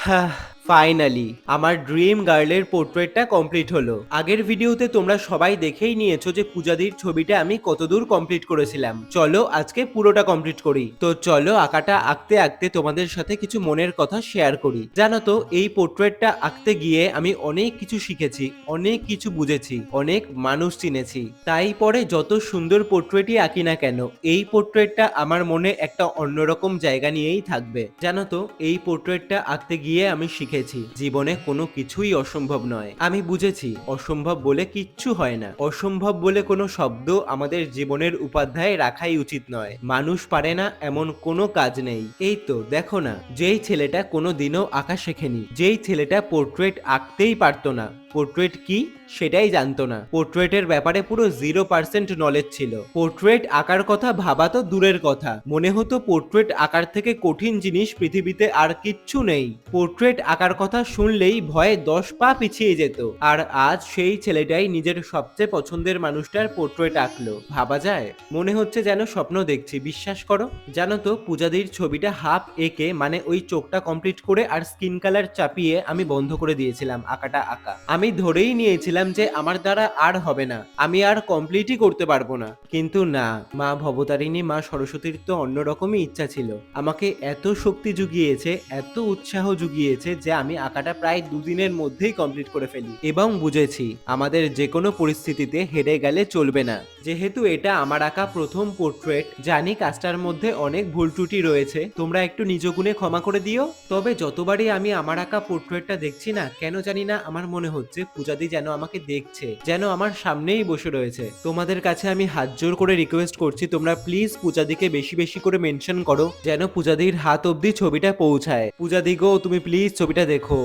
হ্যাঁ, ফাইনালি আমার dream গার্লের পোর্ট্রেটটা complete হলো। আগের ভিডিওতে তোমরা সবাই দেখেই নিয়েছো যে পূজাদির ছবিটা আমি কতদূর কমপ্লিট করেছিলাম। চলো আজকে পুরোটা কমপ্লিট করি। তো চলো আঁকাটা আঁকতে আঁকতে তোমাদের সাথে কিছু মনের কথা শেয়ার করি। জানো তো এই পোর্ট্রেটটা আঁকতে গিয়ে আমি অনেক কিছু শিখেছি, অনেক কিছু বুঝেছি, অনেক মানুষ চিনেছি। তাই পরে যত সুন্দর পোর্ট্রেটই আঁকি না কেন, এই পোর্ট্রেটটা আমার মনে একটা অন্যরকম জায়গা নিয়েই থাকবে। জানো তো এই পোর্ট্রেটটা আঁকতে গিয়ে আমি শিখেছি জীবনে কোনো কিছুই অসম্ভব নয়। আমি বুঝেছি অসম্ভব বলে কিচ্ছু হয় না, অসম্ভব বলে কোনো শব্দ আমাদের জীবনের উপাধ্যায় রাখাই উচিত নয়। মানুষ পারে না এমন কোনো কাজ নেই। এই তো দেখো না, যেই ছেলেটা কোনো দিনও আঁকা শেখেনি, যেই ছেলেটা পোর্ট্রেট আঁকতেই পারতো না, পোর্ট্রেট কি সেটাই জানতো না, পোর্ট্রেটের ব্যাপারে পুরো 0% নলেজ ছিল, পোর্ট্রেট আঁকার কথা ভাবা তো দূরের কথা, মনে হতো পোর্ট্রেট আঁকার থেকে কঠিন জিনিস পৃথিবীতে আর কিচ্ছু নেই। পোর্ট্রেট আঁকার কথা শুনলেই ভয়ে 10 পা পিছিয়ে যেত। আর আজ সেই ছেলেটাই নিজের সবচেয়ে পছন্দের মানুষটার পোর্ট্রেট আঁকলো। ভাবা যায়? মনে হচ্ছে যেন স্বপ্ন দেখছি, বিশ্বাস করো। জানো তো পূজাদির ছবিটা হাফ এঁকে মানে ওই চোখটা কমপ্লিট করে আর স্কিন কালার চাপিয়ে আমি বন্ধ করে দিয়েছিলাম আঁকাটা আঁকা। আমি ধরেই নিয়েছিলাম যে আমার দ্বারা আর হবে না, আমি আর কমপ্লিটই করতে পারবো না। কিন্তু না, মা ভবতারিণী মা সরস্বতীর তো অন্যরকমই ইচ্ছা ছিল। আমাকে এত শক্তি জুগিয়েছে, এত উৎসাহ জুগিয়েছে যে আমি আঁকাটা প্রায় 2 দিনের মধ্যেই কমপ্লিট করে ফেলি। এবং বুঝেছি আমাদের যে কোনো পরিস্থিতিতে হেরে গেলে চলবে না। যেহেতু এটা আমার আঁকা প্রথম পোর্ট্রেট, জানি কাজটার মধ্যে অনেক ভুল ত্রুটি রয়েছে, তোমরা একটু নিজ গুণে ক্ষমা করে দিও। তবে যতবারই আমি আমার আঁকা পোর্ট্রেটটা দেখছি না কেন জানি না আমার মনে হচ্ছে পূজাদি যেন আমাকে দেখছে, যেন আমার সামনেই বসে রয়েছে। তোমাদের কাছে আমি হাত জোর করে রিকোয়েস্ট করছি, তোমরা প্লিজ পূজাদিকে বেশি বেশি করে মেনশন করো যেন পূজাদির হাত অবধি ছবিটা পৌঁছায়। পূজাদি গো, তুমি প্লিজ ছবিটা দেখো।